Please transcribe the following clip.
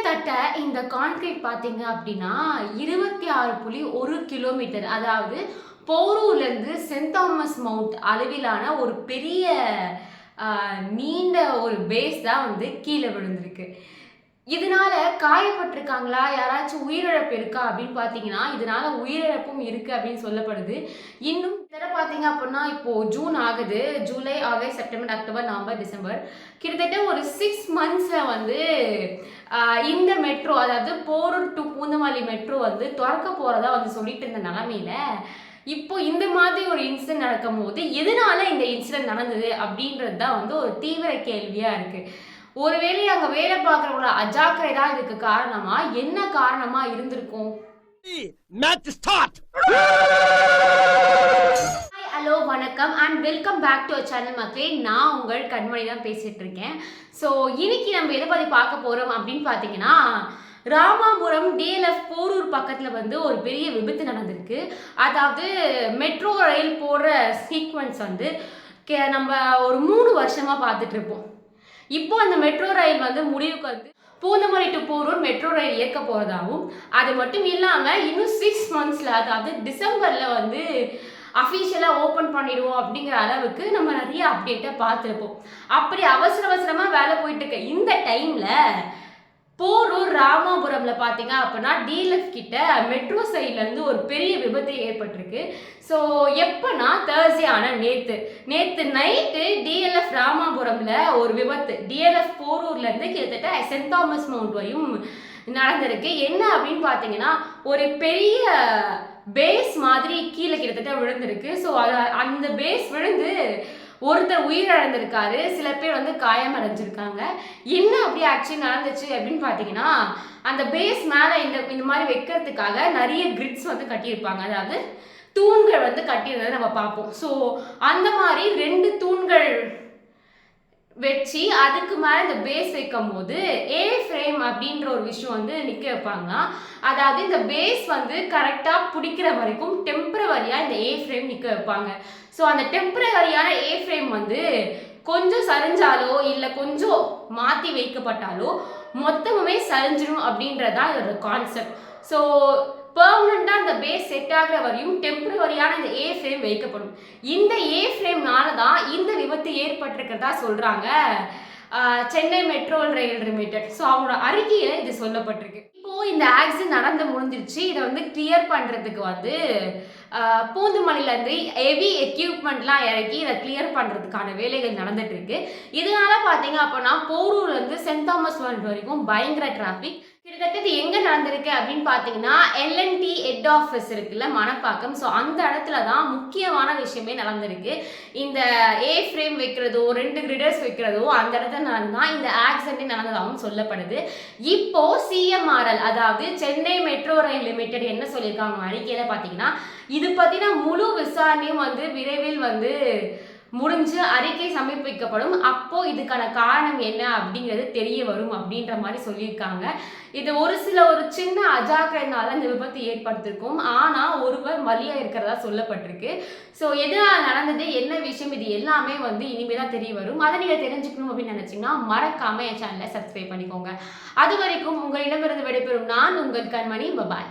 கிட்டத்தட்ட இந்த கான்கிரீட் பார்த்தீங்க அப்படின்னா 26.1 கிலோமீட்டர், அதாவது போரூர்லேருந்து சென்ட் தாமஸ் மவுண்ட் அளவிலான ஒரு பெரிய நீண்ட ஒரு பேஸ் தான் வந்து கீழே விழுந்திருக்கு. இதனால காயப்பட்டிருக்காங்களா, யாராச்சும் உயிரிழப்பு இருக்கா அப்படின்னு பார்த்தீங்கன்னா இதனால உயிரிழப்பும் இருக்கு அப்படின்னு சொல்லப்படுது. இன்னும் இதில் பார்த்தீங்க அப்படின்னா இப்போ ஜூன் ஆகுது. July, August, September, October, November, December கிட்டத்தட்ட ஒரு 6 மந்த்ஸில் வந்து இந்த மெட்ரோ, அதாவது போரூர் டு பூந்தமல்லி மெட்ரோ வந்து திறக்க போகிறதா வந்து சொல்லிட்டு இருந்த நிலமையில இப்போ இந்த மாதிரி ஒரு இன்சிடென்ட் நடக்கும் போது எதனால இந்த இன்சிடென்ட் நடந்தது அப்படின்றது தான் வந்து ஒரு தீவிர கேள்வியாக இருக்குது. ஒருவேளை அங்கே வேலை பார்க்குறவங்களோட அஜாக்கிரதை தான் இதுக்கு காரணமா, என்ன காரணமா இருந்திருக்கும்? ஹலோ, வணக்கம் and welcome back to our channel மக்களே. நான் உங்கள் கண்மணி தான் பேசிட்டு இருக்கேன். ஸோ இன்னைக்கு நம்ம எதை பற்றி பார்க்க போகிறோம் அப்படின்னு பார்த்தீங்கன்னா, ராமாபுரம் டிஎல்எஃப் போரூர் பக்கத்தில் வந்து ஒரு பெரிய விபத்து நடந்திருக்கு. அதாவது மெட்ரோ ரயில் போடுற சீக்வன்ஸ் வந்து நம்ம ஒரு 3 வருஷமாக பார்த்துட்டு இருப்போம். இப்போ அந்த மெட்ரோ ரயில் வந்து முடிவுக்கு வந்து Poonamallee to Porur metro rail இயக்க போகிறதாகவும், அது மட்டும் இல்லாமல் இன்னும் 6 மந்த்ஸில், அதாவது டிசம்பரில் வந்து அஃபீஷியலாக ஓப்பன் பண்ணிடுவோம் அப்படிங்கிற அளவுக்கு நம்ம நிறைய அப்டேட்டை பார்த்துருப்போம். அப்படி அவசரமாக வேலை போயிட்டு இருக்க இந்த டைமில் போரூர் ராமாபுரம்ல பார்த்தீங்க அப்படின்னா டிஎல்எஃப் கிட்ட மெட்ரோ சைட்லேருந்து ஒரு பெரிய விபத்து ஏற்பட்டிருக்கு. ஸோ எப்போனா தேர்ஸ்டே ஆன நேற்று நைட்டு டிஎல்எஃப் ராமாபுரம்ல ஒரு விபத்து டிஎல்எஃப் போரூர்லேருந்து கிட்டத்தட்ட சென்ட் தாமஸ் மவுண்ட் வரையும் நடந்திருக்கு. என்ன அப்படின்னு பார்த்தீங்கன்னா, ஒரு பெரிய பேஸ் மாதிரி கீழே கிட்டத்தட்ட விழுந்திருக்கு. ஸோ அந்த பேஸ் விழுந்து ஒருத்தர் உயிரிழந்திருக்காரு, சில பேர் வந்து காயமடைஞ்சிருக்காங்க. என்ன அப்படி ஆக்சுவலி நடந்துச்சு அப்படின்னு பார்த்தீங்கன்னா, அந்த பேஸ் மேலே இந்த மாதிரி வைக்கிறதுக்காக நிறைய கிரிட்ஸ் வந்து கட்டியிருப்பாங்க, அதாவது தூண்கள் வந்து கட்டியிருந்ததை நம்ம பார்ப்போம். ஸோ அந்த மாதிரி 2 தூண்கள் வச்சு அதுக்கு மேலே இந்த பேஸ் வைக்கும் போது ஏ ஃப்ரேம் அப்படின்ற ஒரு விஷயம் வந்து நிற்க வைப்பாங்க. அதாவது இந்த பேஸ் வந்து கரெக்டாக பிடிக்கிற வரைக்கும் டெம்பரவரியாக இந்த ஏ ஃப்ரேம் நிற்க வைப்பாங்க. ஸோ அந்த டெம்பரவரியான ஏ ஃப்ரேம் வந்து கொஞ்சம் சரிஞ்சாலோ இல்லை கொஞ்சம் மாற்றி வைக்கப்பட்டாலோ மொத்தமுமே சரிஞ்சிடும் அப்படின்றதான் இதோட கான்செப்ட். ஸோ பெர்மனண்டாக அந்த பேஸ் செட் ஆகிற வரையும் டெம்பரவரியான இந்த ஏ ஃப்ரேம் வைக்கப்படும். இந்த ஏ ஃப்ரேம்னால தான் இந்த விபத்து ஏற்பட்டிருக்கிறதா சொல்கிறாங்க Chennai metro rail limited. So அவங்களோட அறிக்கையில் இது சொல்லப்பட்டிருக்கு. இப்போது இந்த ஆக்சிடென்ட் நடந்து முடிஞ்சிருச்சு. இதை வந்து கிளியர் பண்ணுறதுக்கு வந்து பூந்தமல்லியிலேருந்து ஹெவி எக்யூப்மெண்ட்லாம் இறக்கி இதை கிளியர் பண்ணுறதுக்கான வேலைகள் நடந்துட்டு இருக்கு. இதனால பார்த்தீங்க அப்படின்னா போரூர்லேருந்து சென்ட் தாமஸ் மவுண்ட் வரைக்கும் பயங்கர டிராஃபிக். கிட்டத்தட்ட இது எங்கே நடந்திருக்கு அப்படின்னு பார்த்தீங்கன்னா, எல்என்டி ஹெட் ஆஃபீஸ் இருக்குல்ல மணப்பாக்கம், ஸோ அந்த இடத்துல தான் முக்கியமான விஷயமே நடந்திருக்கு. இந்த ஏ ஃப்ரேம் வைக்கிறதோ 2 கிரிடர்ஸ் வைக்கிறதோ அந்த இடத்துல தான் இந்த ஆக்சிடென்ட் நடந்ததாகவும் சொல்லப்படுது. இப்போ சிஎம்ஆர்எல், அதாவது சென்னை மெட்ரோ ரயில் லிமிடெட் என்ன சொல்லியிருக்காங்க அறிக்கையில் பார்த்தீங்கன்னா, இது பற்றின முழு விசாரணையும் வந்து விரைவில் வந்து முடிஞ்சு அறிக்கை சமர்ப்பிக்கப்படும். அப்போ இதுக்கான காரணம் என்ன அப்படிங்கிறது தெரிய வரும் அப்படின்ற மாதிரி சொல்லியிருக்காங்க. இது ஒரு சின்ன அஜாக்கிரதைனால இந்த விபத்து ஏற்படுத்திருக்கும். ஆனால் ஒருவர் பலியாக இருக்கிறதா சொல்லப்பட்டிருக்கு. ஸோ எதனால் நடந்தது, என்ன விஷயம், இது எல்லாமே வந்து இனிமேல் தான் தெரிய வரும். அதை நீங்கள் தெரிஞ்சுக்கணும் அப்படின்னு நினச்சிங்கன்னா மறக்காமல் என் சேனலை சப்ஸ்கிரைப் பண்ணிக்கோங்க. அது வரைக்கும் உங்களிடமிருந்து விடைபெறும் நான் உங்கள் கண்மணி. பாய்.